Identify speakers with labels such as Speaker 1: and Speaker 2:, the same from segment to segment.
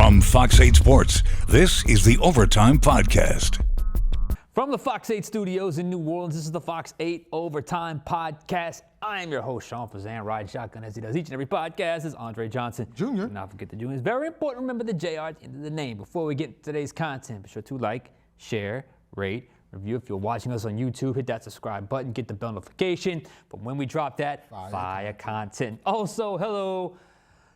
Speaker 1: From Fox 8 Sports, this is the Overtime Podcast.
Speaker 2: From the Fox 8 studios in New Orleans, this is the Fox 8 Overtime Podcast. I am your host, Shough, Fazende, riding shotgun as he does each and every podcast. This is Andre Johnson.
Speaker 3: Jr.
Speaker 2: Do not forget the Jr. It's very important to remember the JR at the end of the name. Before we get into today's content, be sure to like, share, rate, review. If you're watching us on YouTube, hit that subscribe button, get the bell notification from when we drop that fire content. Also, hello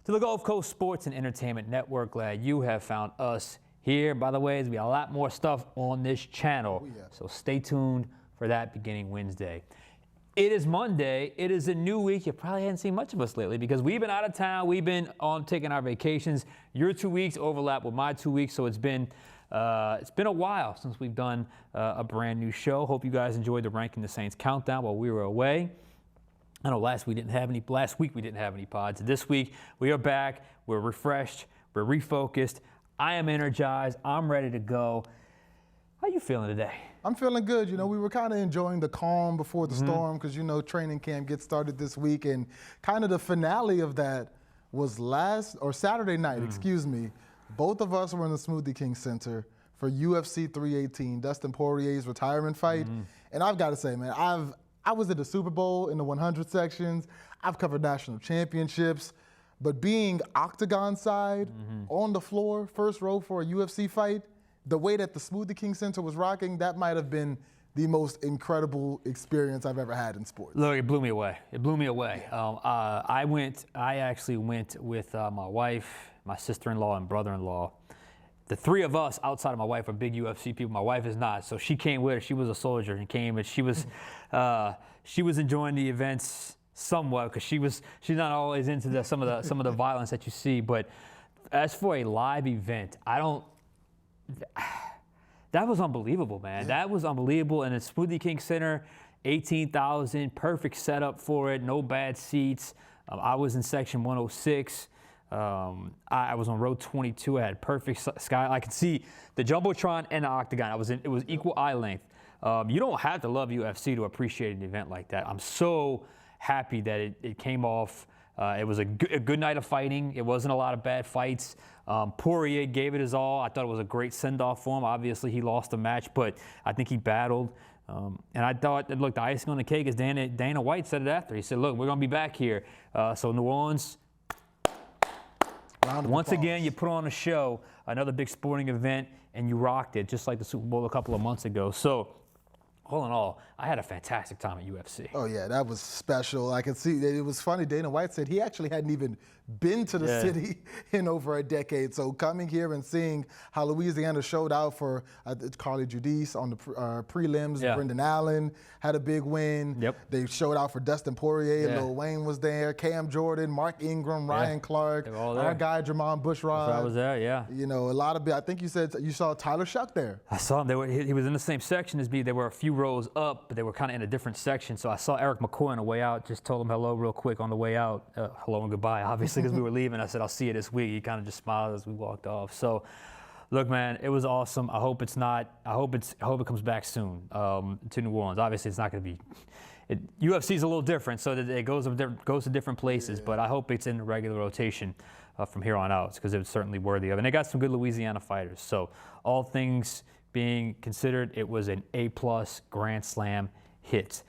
Speaker 2: to the Gulf Coast Sports and Entertainment Network. Glad you have found us here. By the way, there's going to be a lot more stuff on this channel, so stay tuned for that beginning Wednesday. It is Monday. It is a new week. You probably haven't seen much of us lately because we've been out of town. We've been on taking our vacations. Your 2 weeks overlap with my 2 weeks, so it's been a while since we've done a brand new show. Hope you guys enjoyed the Ranking the Saints countdown while we were away. I know last week we didn't have any pods. This week we are back. We're refreshed. We're refocused. I am energized. I'm ready to go. How you feeling today?
Speaker 3: I'm feeling good. You know, we were kind of enjoying the calm before the storm because, you know, training camp gets started this week. And kind of the finale of that was Saturday night, excuse me. Both of us were in the Smoothie King Center for UFC 318, Dustin Poirier's retirement fight. And I've got to say, man, I was at the Super Bowl in the 100 sections. I've covered national championships. But being octagon side, on the floor, first row for a UFC fight, the way that the Smoothie King Center was rocking, that might have been the most incredible experience I've ever had in sports.
Speaker 2: Look, it blew me away. I actually went with my wife, my sister-in-law, and brother-in-law. The three of us outside of my wife are big UFC people. My wife is not, so she came with her. She was a soldier and came, and she was enjoying the events somewhat because she's not always into some of the violence that you see. But as for a live event, that was unbelievable, man. That was unbelievable. And the Smoothie King Center, 18,000, perfect setup for it, no bad seats. I was in section 106. I was on row 22. I had perfect sky. I could see the Jumbotron and the Octagon. It was equal eye length. You don't have to love UFC to appreciate an event like that. I'm so happy that it came off. It was a good night of fighting. It wasn't a lot of bad fights. Poirier gave it his all. I thought it was a great send-off for him. Obviously, he lost the match, but I think he battled. And I thought, look, the icing on the cake is Dana White said it after. He said, look, we're going to be back here. So New Orleans, once again, you put on a show, another big sporting event, and you rocked it, just like the Super Bowl a couple of months ago. So all in all, I had a fantastic time at UFC.
Speaker 3: Oh, yeah, that was special. I could see, it was funny, Dana White said he actually hadn't even been to the city in over a decade. So coming here and seeing how Louisiana showed out for Carly Giudice on the prelims, Brendan Allen had a big win. They showed out for Dustin Poirier, Lil Wayne was there, Cam Jordan, Mark Ingram, Ryan Clark, our guy Jermon Bushrod.
Speaker 2: I was there,
Speaker 3: You know, a lot of, I think you said you saw Tyler Shough there.
Speaker 2: I saw him. He was in the same section as me. They were a few rows up, but they were kind of in a different section. So I saw Eric McCoy on the way out, just told him hello real quick on the way out. Hello and goodbye, obviously, because we were leaving. I said, I'll see you this week. He kind of just smiled as we walked off. So, look, man, it was awesome. I hope it comes back soon to New Orleans. Obviously, it's not going to be. UFC is a little different, so that it goes to different places. But I hope it's in the regular rotation from here on out because it was certainly worthy of it. And they got some good Louisiana fighters. So, all things being considered, it was an A+ Grand Slam hit.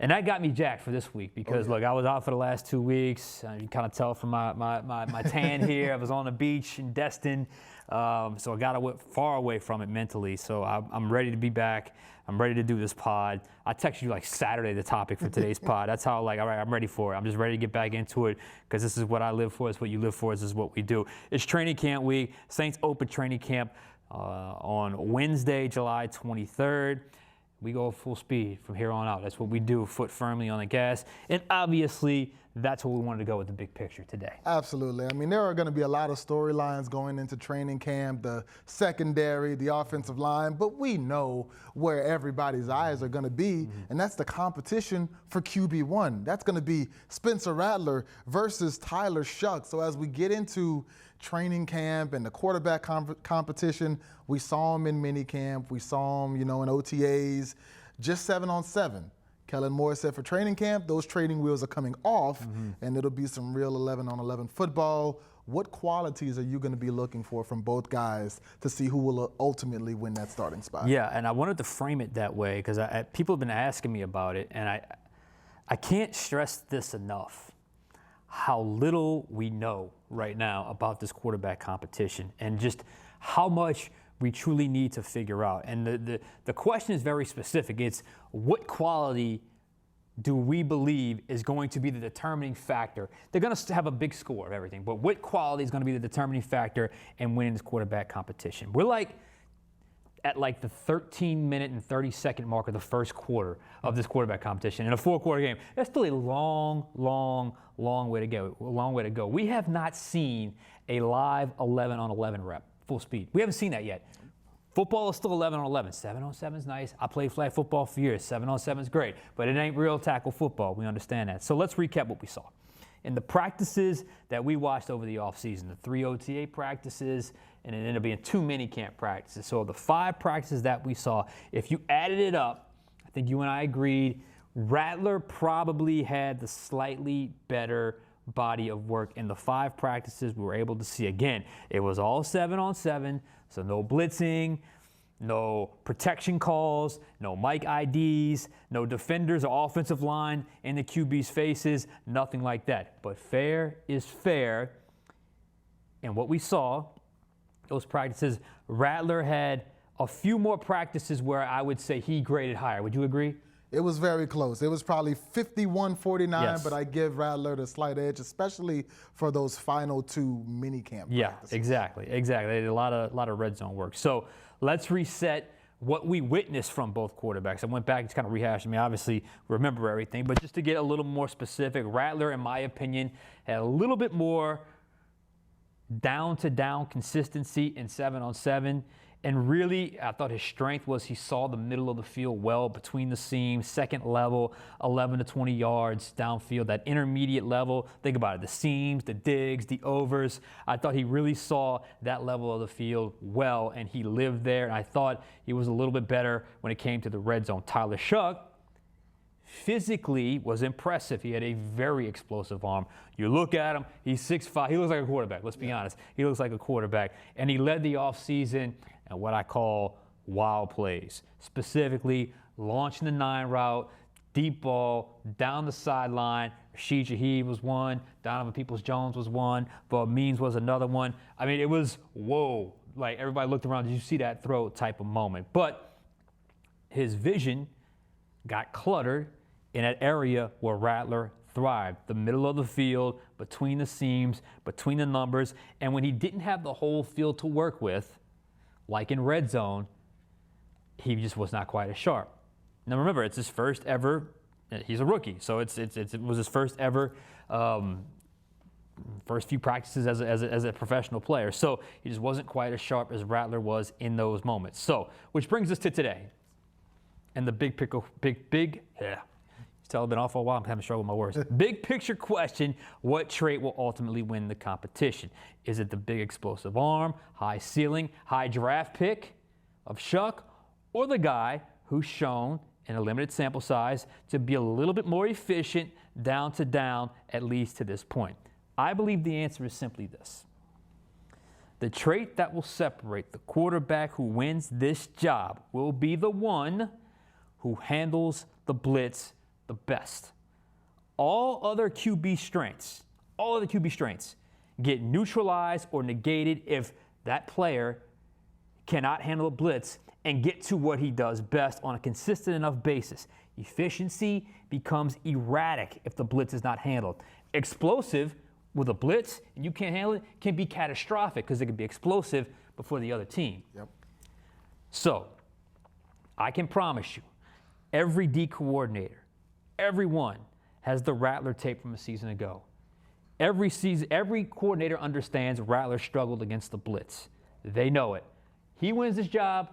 Speaker 2: And that got me jacked for this week because, look, I was out for the last 2 weeks. You kind of tell from my tan here. I was on the beach in Destin, so I got far away from it mentally. So I'm ready to be back. I'm ready to do this pod. I texted you like Saturday the topic for today's pod. That's how, like, all right, I'm ready for it. I'm just ready to get back into it because this is what I live for. It's what you live for. This is what we do. It's training camp week. Saints open training camp on Wednesday, July 23rd. We go full speed from here on out. That's what we do, foot firmly on the gas. And obviously, that's where we wanted to go with the big picture today.
Speaker 3: Absolutely. I mean, there are going to be a lot of storylines going into training camp, the secondary, the offensive line, but we know where everybody's eyes are going to be, and that's the competition for QB1. That's going to be Spencer Rattler versus Tyler Shough. So as we get into training camp and the quarterback competition, we saw him in minicamp, we saw him, you know, in OTAs, just 7-on-7. Kellen Moore said for training camp, those training wheels are coming off, and it'll be some real 11-on-11 football. what qualities are you going to be looking for from both guys to see who will ultimately win that starting spot?
Speaker 2: Yeah, and I wanted to frame it that way because people have been asking me about it, and I can't stress this enough, how little we know right now about this quarterback competition and just how much we truly need to figure out. And the question is very specific. It's what quality do we believe is going to be the determining factor? They're going to have a big score of everything, but what quality is going to be the determining factor in winning this quarterback competition? We're at the 13-minute and 30-second mark of the first quarter of this quarterback competition in a 4-quarter game. That's still a long, long, long way to go. A long way to go. We have not seen a live 11-on-11 rep, full speed. We haven't seen that yet. Football is still 11-on-11. 7-on-7 is nice. I played flag football for years. 7-on-7 is great, but it ain't real tackle football. We understand that. So let's recap what we saw. In the practices that we watched over the offseason, the 3 OTA practices, and it ended up being 2 minicamp practices. So the 5 practices that we saw, if you added it up, I think you and I agreed, Rattler probably had the slightly better body of work in the 5 practices we were able to see. Again, it was all 7-on-7, so no blitzing, no protection calls, no mic IDs, no defenders or offensive line in the QB's faces, nothing like that. But fair is fair. And what we saw, those practices, Rattler had a few more practices where I would say he graded higher. Would you agree?
Speaker 3: It was very close. It was probably 51-49,
Speaker 2: Yes.
Speaker 3: but I give Rattler the slight edge, especially for those final 2 minicamp practices.
Speaker 2: Exactly. They did a lot of red zone work. So let's reset what we witnessed from both quarterbacks. I went back and just kind of rehashed. I mean, obviously, remember everything, but just to get a little more specific, Rattler, in my opinion, had a little bit more down-to-down consistency in 7-on-7. And really, I thought his strength was he saw the middle of the field well between the seams, second level, 11 to 20 yards downfield, that intermediate level. Think about it, the seams, the digs, the overs. I thought he really saw that level of the field well, and he lived there. And I thought he was a little bit better when it came to the red zone. Tyler Shough physically was impressive. He had a very explosive arm. You look at him, he's 6'5". He looks like a quarterback, let's be honest. He looks like a quarterback. And he led the offseason and what I call wild plays, specifically launching the 9 route, deep ball, down the sideline. Shough was one, Donovan Peoples-Jones was one, Bob Means was another one. I mean, it was, whoa, like everybody looked around, did you see that throw type of moment? But his vision got cluttered in that area where Rattler thrived, the middle of the field, between the seams, between the numbers, and when he didn't have the whole field to work with, like in red zone, he just was not quite as sharp. Now remember, it's his first ever, he's a rookie, so it was his first ever, first few practices as a professional player. So he just wasn't quite as sharp as Rattler was in those moments. So, which brings us to today. And the big tell I've been off for a while, I'm having trouble with my words. Big picture question, what trait will ultimately win the competition? Is it the big explosive arm, high ceiling, high draft pick of Shough, or the guy who's shown in a limited sample size to be a little bit more efficient down to down, at least to this point? I believe the answer is simply this. The trait that will separate the quarterback who wins this job will be the one who handles the blitz the best. All other QB strengths get neutralized or negated if that player cannot handle a blitz and get to what he does best on a consistent enough basis. Efficiency becomes erratic if the blitz is not handled. Explosive with a blitz and you can't handle it can be catastrophic because it can be explosive before the other team.
Speaker 3: Yep. So
Speaker 2: I can promise you, every D coordinator, everyone has the Rattler tape from a season ago. Every coordinator understands Rattler struggled against the blitz. They know it. He wins his job,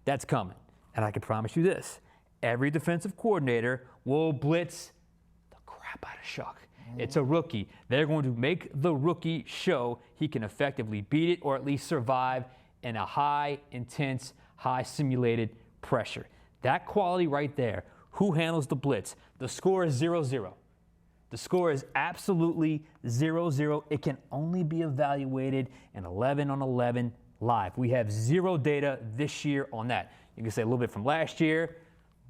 Speaker 2: that's coming. And I can promise you this, every defensive coordinator will blitz the crap out of Shough. It's a rookie. They're going to make the rookie show he can effectively beat it or at least survive in a high, intense, high simulated pressure. That quality right there, who handles the blitz? The score is 0-0. The score is absolutely 0-0. It can only be evaluated in 11 on 11 live. We have zero data this year on that. You can say a little bit from last year,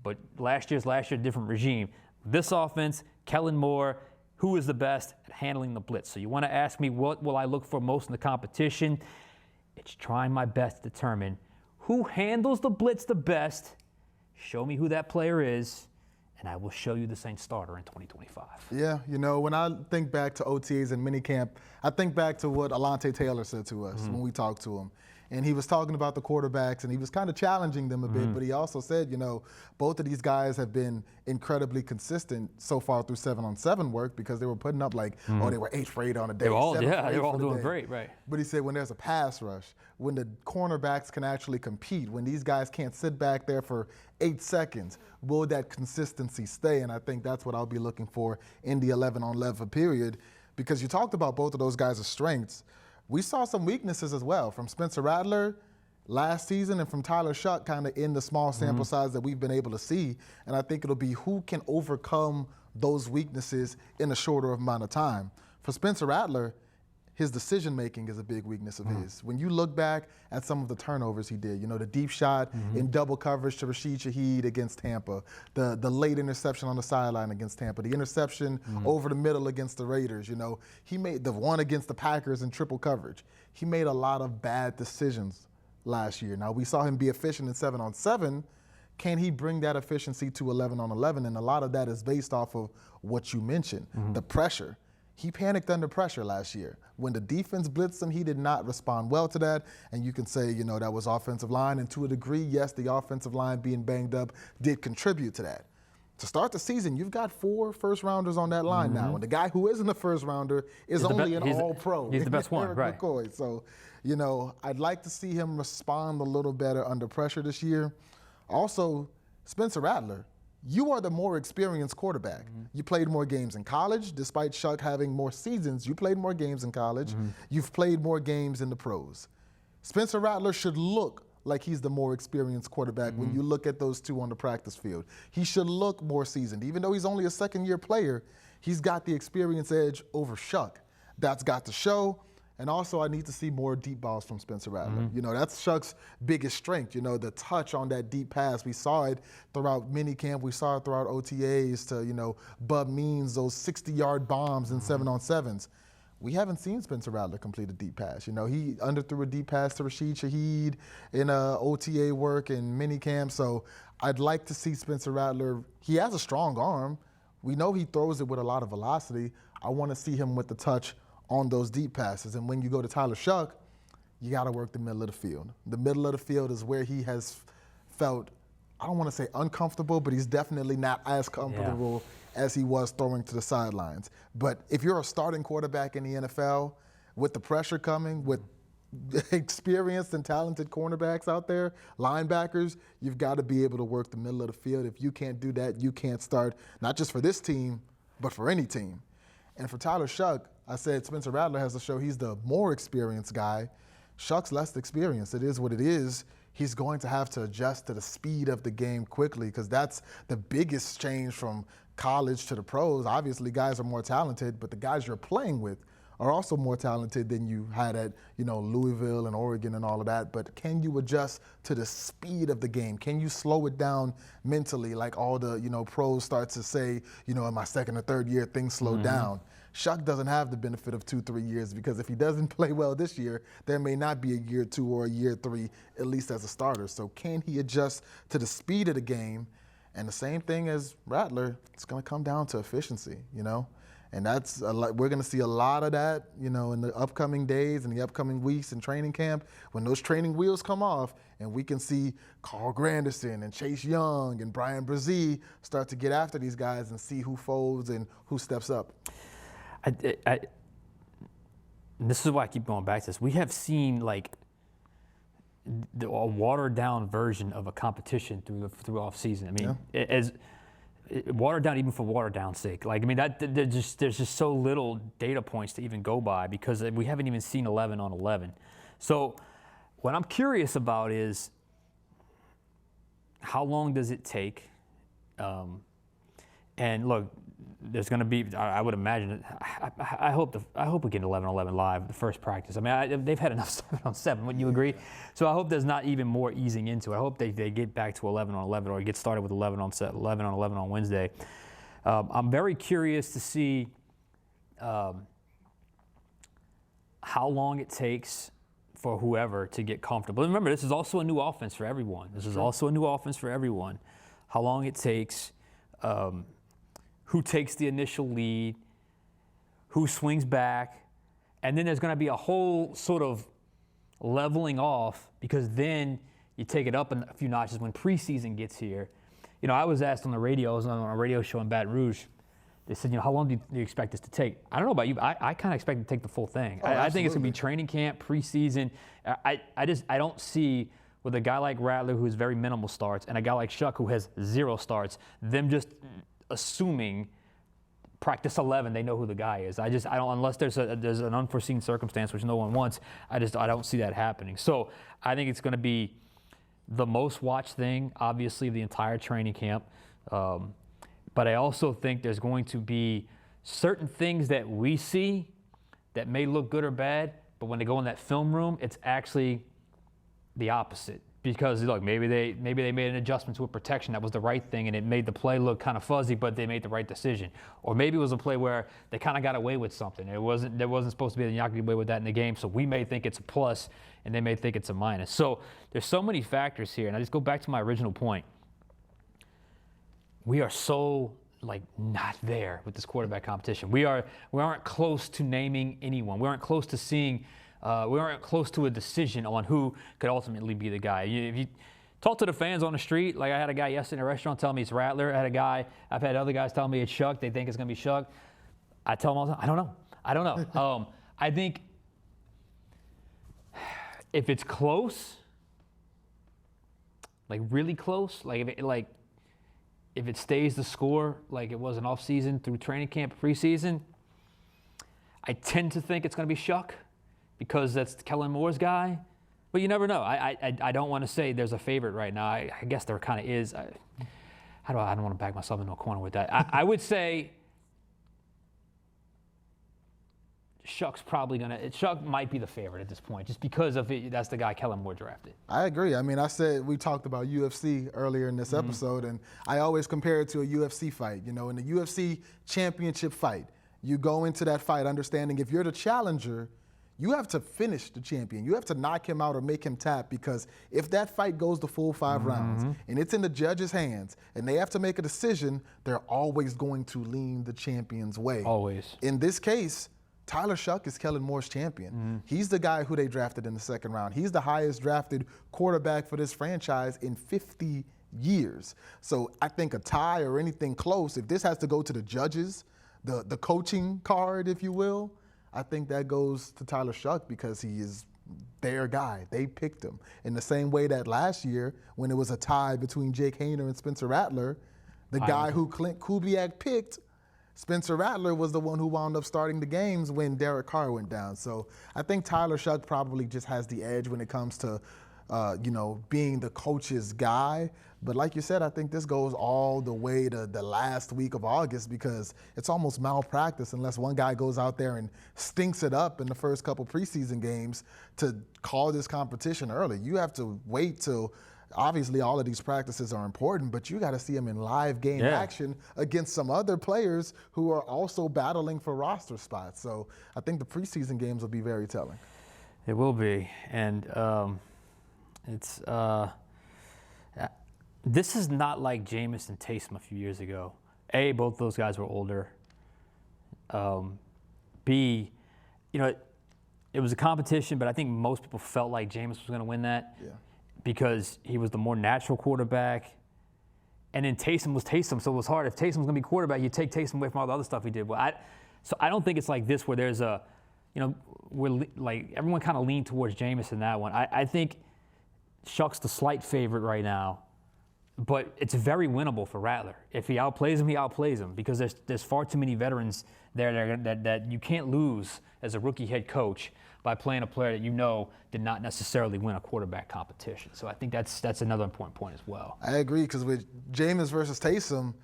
Speaker 2: but last year, different regime. This offense, Kellen Moore, who is the best at handling the blitz? So you want to ask me what will I look for most in the competition? It's trying my best to determine who handles the blitz the best. Show me who that player is, and I will show you the Saints starter in 2025.
Speaker 3: Yeah, you know, when I think back to OTAs and minicamp, I think back to what Alontae Taylor said to us when we talked to him. And he was talking about the quarterbacks, and he was kind of challenging them a bit, but he also said, you know, both of these guys have been incredibly consistent so far through 7-on-7 work because they were putting up like, oh, they were 8 for 8 on a day.
Speaker 2: They were all,
Speaker 3: yeah,
Speaker 2: they were all doing great, right.
Speaker 3: But he said when there's a pass rush, when the cornerbacks can actually compete, when these guys can't sit back there for 8 seconds, will that consistency stay? And I think that's what I'll be looking for in the 11-on-11 period, because you talked about both of those guys' strengths. We saw some weaknesses as well from Spencer Rattler last season and from Tyler Shough kind of in the small sample size that we've been able to see. And I think it'll be who can overcome those weaknesses in a shorter amount of time. For Spencer Rattler, his decision-making is a big weakness of his. When you look back at some of the turnovers he did, you know, the deep shot in double coverage to Rashid Shaheed against Tampa, the late interception on the sideline against Tampa, the interception over the middle against the Raiders, you know, he made the one against the Packers in triple coverage. He made a lot of bad decisions last year. Now, we saw him be efficient in 7-on-7. Can he bring that efficiency to 11-on-11? And a lot of that is based off of what you mentioned, the pressure. He panicked under pressure last year. When the defense blitzed him, he did not respond well to that. And you can say, you know, that was offensive line. And to a degree, yes, the offensive line being banged up did contribute to that. To start the season, you've got 4 first-rounders on that line now. And the guy who isn't a first-rounder is only an all-pro.
Speaker 2: He's the best one,
Speaker 3: Eric
Speaker 2: right.
Speaker 3: McCoy. So, you know, I'd like to see him respond a little better under pressure this year. Also, Spencer Rattler, you are the more experienced quarterback. You played more games in college. Despite Shough having more seasons, you played more games in college. You've played more games in the pros. Spencer Rattler should look like he's the more experienced quarterback when you look at those two on the practice field. He should look more seasoned. Even though he's only a second-year player, he's got the experience edge over Shough. That's got to show. And also, I need to see more deep balls from Spencer Rattler. You know, that's Shough's biggest strength, you know, the touch on that deep pass. We saw it throughout minicamp. We saw it throughout OTAs to, you know, Bub Means, those 60-yard bombs in 7-on-7s. We haven't seen Spencer Rattler complete a deep pass. You know, he underthrew a deep pass to Rashid Shaheed in OTA work and minicamp. So I'd like to see Spencer Rattler. He has a strong arm. We know he throws it with a lot of velocity. I want to see him with the touch on those deep passes. And when you go to Tyler Shough, you got to work the middle of the field. The middle of the field is where he has felt, I don't want to say uncomfortable, but he's definitely not as comfortable as he was throwing to the sidelines. But if you're a starting quarterback in the NFL, with the pressure coming, with experienced and talented cornerbacks out there, linebackers, you've got to be able to work the middle of the field. If you can't do that, you can't start, not just for this team, but for any team. And for Tyler Shough, I said Spencer Rattler has to show he's the more experienced guy. Shough's less experienced. It is what it is. He's going to have to adjust to the speed of the game quickly because that's the biggest change from college to the pros. Obviously, guys are more talented, but the guys you're playing with are also more talented than you had at, you know, Louisville and Oregon and all of that. But can you adjust to the speed of the game? Can you slow it down mentally like all the, you know, pros start to say, you know, in my second or third year, things slow down? Shough doesn't have the benefit of 2-3 years because if he doesn't play well this year, there may not be a year 2 or a year 3, at least as a starter. So can he adjust to the speed of the game? And the same thing as Rattler, it's going to come down to efficiency, you know? And that's we're going to see a lot of that, you know, in the upcoming days and the upcoming weeks in training camp when those training wheels come off and we can see Carl Granderson and Chase Young and Brian Brzee start to get after these guys and see who folds and who steps up.
Speaker 2: This is why I keep going back to this. We have seen like a watered down version of a competition through off season. I mean, as watered down even for watered down sake. Like I mean, there's just so little data points to even go by because we haven't even seen 11-on-11. So what I'm curious about is how long does it take? And look, there's going to be, I would imagine, I hope we get 11-on-11 live the first practice. I mean, they've had enough 7-on-7, wouldn't you agree? Yeah. So I hope there's not even more easing into it. I hope they get back to 11-on-11 or get started with 11-on-11 on Wednesday. I'm very curious to see how long it takes for whoever to get comfortable. And remember, this is also a new offense for everyone. How long it takes, who takes the initial lead, who swings back, and then there's going to be a whole sort of leveling off, because then you take it up a few notches when preseason gets here. You know, I was asked on the radio, I was on a radio show in Baton Rouge. They said, you know, how long do you expect this to take? I don't know about you, but I kind of expect it to take the full thing. I think it's going to be training camp, preseason. I don't see, with a guy like Rattler, who has very minimal starts, and a guy like Shough, who has 0 starts, them just assuming practice 11, they know who the guy is. I don't, unless there's an unforeseen circumstance, which no one wants, I don't see that happening. So I think it's going to be the most watched thing, obviously, the entire training camp. But I also think there's going to be certain things that we see that may look good or bad, but when they go in that film room, it's actually the opposite. Because look, maybe they made an adjustment to a protection that was the right thing, and it made the play look kind of fuzzy, but they made the right decision. Or maybe it was a play where they kind of got away with something. There wasn't supposed to be, not get away with that in the game. So we may think it's a plus, and they may think it's a minus. So there's so many factors here, and I just go back to my original point. We are so not there with this quarterback competition. We aren't close to naming anyone. We aren't close to seeing. We aren't close to a decision on who could ultimately be the guy. If you talk to the fans on the street, like I had a guy yesterday in a restaurant tell me it's Rattler. I've had other guys tell me it's Shough. They think it's going to be Shough. I tell them all the time, I don't know. I think if it's close, really close, if it stays the score like it was in off-season through training camp, preseason, I tend to think it's going to be Shough, because that's Kellen Moore's guy. But you never know. I don't want to say there's a favorite right now. I guess there kind of is. I don't want to back myself into a corner with that. I would say Shough might be the favorite at this point, just because of it. That's the guy Kellen Moore drafted.
Speaker 3: I agree. I mean, we talked about UFC earlier in this episode, and I always compare it to a UFC fight. You know, in the UFC championship fight, you go into that fight understanding if you're the challenger, you have to finish the champion. You have to knock him out or make him tap, because if that fight goes the full 5 rounds and it's in the judge's hands and they have to make a decision, they're always going to lean the champion's way.
Speaker 2: Always.
Speaker 3: In this case, Tyler Shough is Kellen Moore's champion. He's the guy who they drafted in the 2nd round. He's the highest drafted quarterback for this franchise in 50 years. So I think a tie or anything close, if this has to go to the judges, the coaching card, if you will, I think that goes to Tyler Shough, because he is their guy. They picked him. In the same way that last year, when it was a tie between Jake Haener and Spencer Rattler, the guy who Clint Kubiak picked, Spencer Rattler, was the one who wound up starting the games when Derek Carr went down. So I think Tyler Shough probably just has the edge when it comes to being the coach's guy. But like you said, I think this goes all the way to the last week of August, because it's almost malpractice unless one guy goes out there and stinks it up in the first couple preseason games to call this competition early. You have to wait till, obviously all of these practices are important, but you got to see them in live game action against some other players who are also battling for roster spots. So I think the preseason games will be very telling.
Speaker 2: It will be. And this is not like Jameis and Taysom a few years ago. A, both those guys were older. B, it was a competition, but I think most people felt like Jameis was going to win that because he was the more natural quarterback. And then Taysom was Taysom, so it was hard. If Taysom was going to be quarterback, you take Taysom away from all the other stuff he did. So I don't think it's like this where there's everyone kind of leaned towards Jameis in that one. I think Shough's the slight favorite right now, but it's very winnable for Rattler. If he outplays him, he outplays him, because there's far too many veterans there that you can't lose as a rookie head coach by playing a player that did not necessarily win a quarterback competition. So I think that's another important point as well.
Speaker 3: I agree, because with Jameis versus Taysom,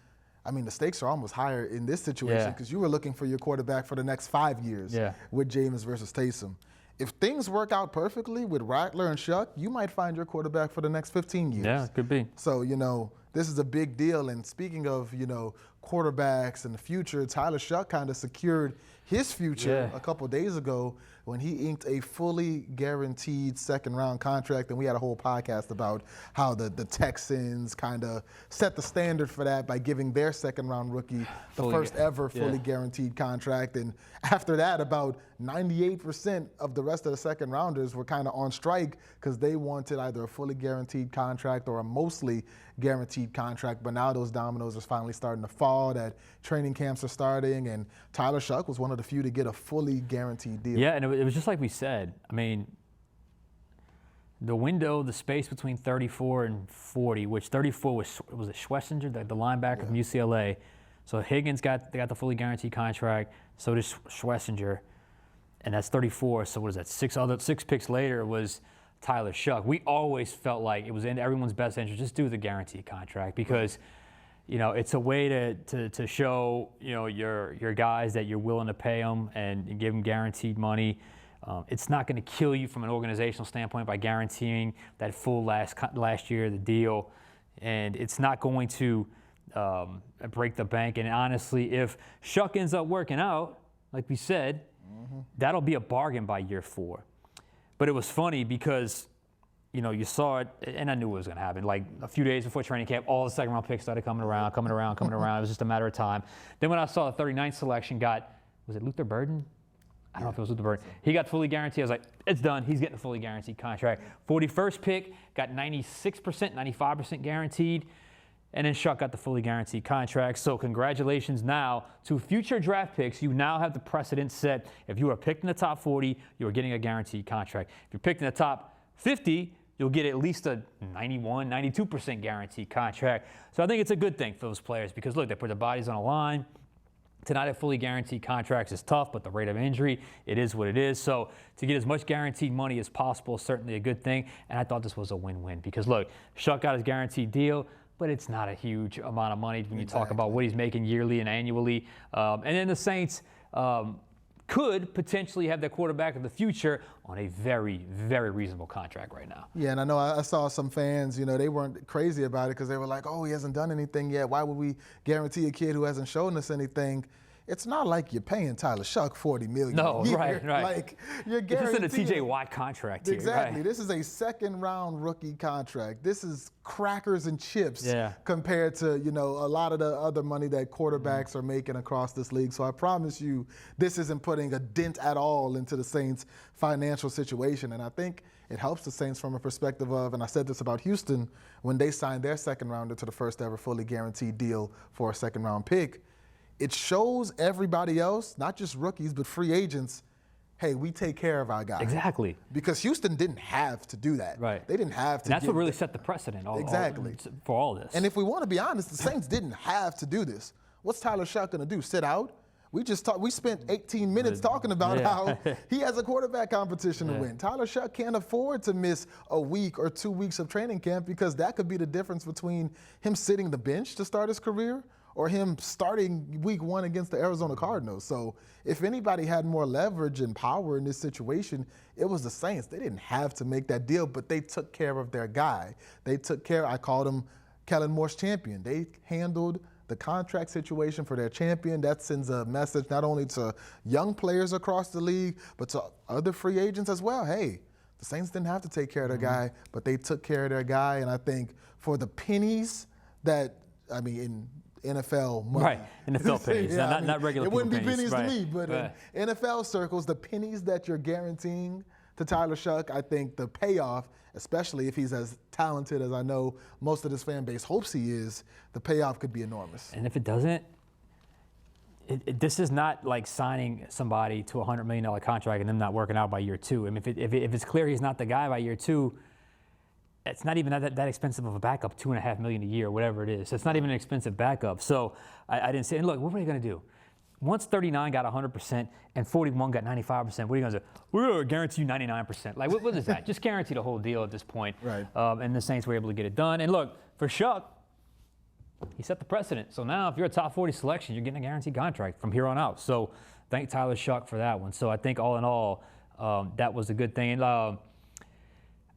Speaker 3: I mean, the stakes are almost higher in this situation because you were looking for your quarterback for the next 5 years with Jameis versus Taysom. If things work out perfectly with Rattler and Shough, you might find your quarterback for the next 15 years.
Speaker 2: Yeah, could be.
Speaker 3: So, this is a big deal. And speaking of, quarterbacks in the future, Tyler Shough kind of secured his future a couple days ago when he inked a fully guaranteed second-round contract. And we had a whole podcast about how the Texans kind of set the standard for that by giving their second-round rookie the first ever fully guaranteed contract. And after that, about 98% of the rest of the second-rounders were kind of on strike because they wanted either a fully guaranteed contract or a mostly guaranteed contract. But now those dominoes are finally starting to fall, that training camps are starting, and Tyler Shough was one of the few to get a fully guaranteed deal.
Speaker 2: Yeah, and it was just like we said. I mean, the window, the space between 34 and 40, which 34 was it Schlesinger, the linebacker from UCLA. So Higgins got the fully guaranteed contract. So did Schlesinger, and that's 34. So what is that? Six picks later was Tyler Shough. We always felt like it was in everyone's best interest just do the guaranteed contract because, it's a way to show your guys that you're willing to pay them and give them guaranteed money. It's not going to kill you from an organizational standpoint by guaranteeing that full last year of the deal, and it's not going to break the bank. And honestly, if Shough ends up working out, like we said, that'll be a bargain by year 4. But it was funny because, you saw it, and I knew it was going to happen. Like a few days before training camp, all the second-round picks started coming around. It was just a matter of time. Then when I saw the 39th selection was it Luther Burden? I don't know if it was Luther Burden. He got fully guaranteed. I was like, it's done. He's getting a fully guaranteed contract. 41st pick, got 96%, 95% guaranteed. And then Shough got the fully guaranteed contract. So congratulations now to future draft picks. You now have the precedent set. If you are picked in the top 40, you are getting a guaranteed contract. If you're picked in the top 50, you'll get at least a 91, 92% guaranteed contract. So I think it's a good thing for those players because, look, they put their bodies on the line. To not have fully guaranteed contracts is tough, but the rate of injury, it is what it is. So to get as much guaranteed money as possible is certainly a good thing. And I thought this was a win-win because, look, Shough got his guaranteed deal, but it's not a huge amount of money when you talk about what he's making yearly and annually. And then the Saints could potentially have their quarterback of the future on a very, very reasonable contract right now.
Speaker 3: Yeah, and I know I saw some fans, they weren't crazy about it because they were like, oh, he hasn't done anything yet. Why would we guarantee a kid who hasn't shown us anything? It's not like you're paying Tyler Shough $40 million.
Speaker 2: No,
Speaker 3: a year.
Speaker 2: right.
Speaker 3: Like you're guaranteed.
Speaker 2: This isn't a TJ Watt contract here.
Speaker 3: Exactly.
Speaker 2: Right.
Speaker 3: This is a second-round rookie contract. This is crackers and chips compared to a lot of the other money that quarterbacks are making across this league. So I promise you, this isn't putting a dent at all into the Saints' financial situation. And I think it helps the Saints from a perspective of, and I said this about Houston when they signed their second-rounder to the first ever fully guaranteed deal for a second-round pick. It shows everybody else, not just rookies, but free agents, hey, we take care of our guys.
Speaker 2: Exactly.
Speaker 3: Because Houston didn't have to do that.
Speaker 2: Right.
Speaker 3: They didn't have to.
Speaker 2: And that's what really set the precedent for all this.
Speaker 3: And if we want to be honest, the Saints didn't have to do this. What's Tyler Shough going to do, sit out? We spent 18 minutes talking about how he has a quarterback competition to win. Tyler Shough can't afford to miss a week or 2 weeks of training camp because that could be the difference between him sitting the bench to start his career or him starting week 1 against the Arizona Cardinals. So if anybody had more leverage and power in this situation, it was the Saints. They didn't have to make that deal, but they took care of their guy. They took care, I called him Kellen Moore's champion. They handled the contract situation for their champion. That sends a message not only to young players across the league, but to other free agents as well. Hey, the Saints didn't have to take care of their guy, but they took care of their guy. And I think for the pennies that, in NFL money.
Speaker 2: Right, NFL pennies, not regular
Speaker 3: It wouldn't be
Speaker 2: pennies
Speaker 3: to me, but in NFL circles, the pennies that you're guaranteeing to Tyler Shough, I think the payoff, especially if he's as talented as I know most of this fan base hopes he is, the payoff could be enormous.
Speaker 2: And if it doesn't, this is not like signing somebody to a $100 million contract and them not working out by year 2. I mean, if it's clear he's not the guy by year 2, it's not even that expensive of a backup, $2.5 million a year, whatever it is. So it's not even an expensive backup. So I didn't say, and look, what were they going to do? Once 39 got 100% and 41 got 95%, what are you going to say? We're going to guarantee you 99%. Like, what is that? Just guarantee the whole deal at this point.
Speaker 3: Right.
Speaker 2: And the Saints were able to get it done. And look, for Shough, he set the precedent. So now if you're a top 40 selection, you're getting a guaranteed contract from here on out. So thank Tyler Shough for that one. So I think all in all, that was a good thing. And,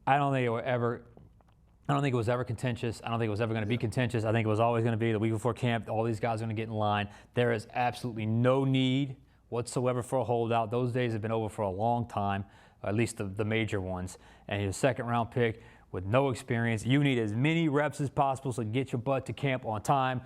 Speaker 2: I don't think it was ever contentious. I don't think it was ever going to be contentious. I think it was always going to be the week before camp, all these guys are going to get in line. There is absolutely no need whatsoever for a holdout. Those days have been over for a long time, or at least the major ones. And he's a second-round pick with no experience. You need as many reps as possible so get your butt to camp on time.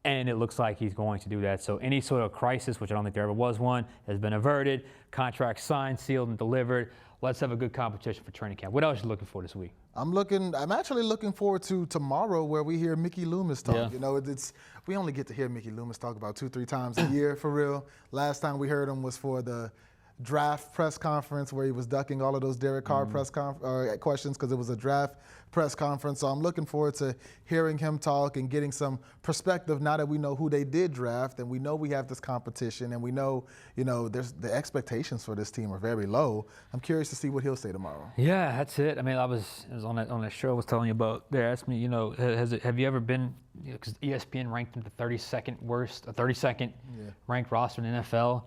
Speaker 2: And it looks like he's going to do that. So any sort of crisis, which I don't think there ever was one, has been averted. Contract signed, sealed, and delivered. Let's have a good competition for training camp. What else are you looking for this week?
Speaker 3: I'm actually looking forward to tomorrow where we hear Mickey Loomis talk.
Speaker 2: Yeah.
Speaker 3: You know, we only get to hear Mickey Loomis talk about 2-3 times a year for real. Last time we heard him was for the draft press conference where he was ducking all of those Derek Carr questions because it was a draft press conference. So I'm looking forward to hearing him talk and getting some perspective now that we know who they did draft and we know we have this competition and we know, there's the expectations for this team are very low. I'm curious to see what he'll say tomorrow.
Speaker 2: Yeah, that's it. I mean, it was on that show I was telling you about. They asked me, have you ever been, because ESPN ranked him the 32nd ranked roster in the NFL.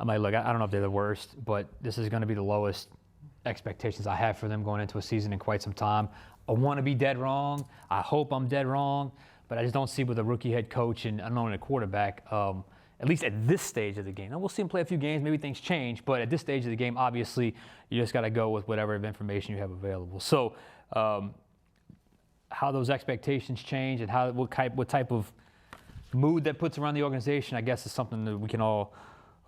Speaker 2: I'm like, look, I don't know if they're the worst, but this is going to be the lowest expectations I have for them going into a season in quite some time. I want to be dead wrong. I hope I'm dead wrong, but I just don't see with a rookie head coach and unknown a quarterback, at least at this stage of the game. Now, we'll see him play a few games. Maybe things change, but at this stage of the game, obviously, you just got to go with whatever information you have available. So how those expectations change and what type of mood that puts around the organization, I guess, is something that we can all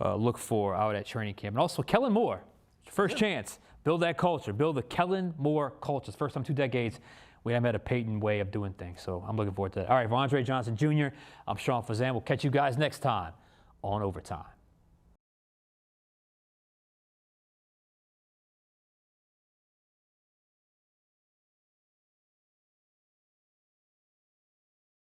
Speaker 2: look for out at training camp. And also, Kellen Moore, first chance. Build that culture. Build the Kellen Moore culture. It's the first time in 2 decades we haven't had a Peyton way of doing things. So I'm looking forward to that. All right, for Andre Johnson Jr., I'm Shough Fazende. We'll catch you guys next time on Overtime.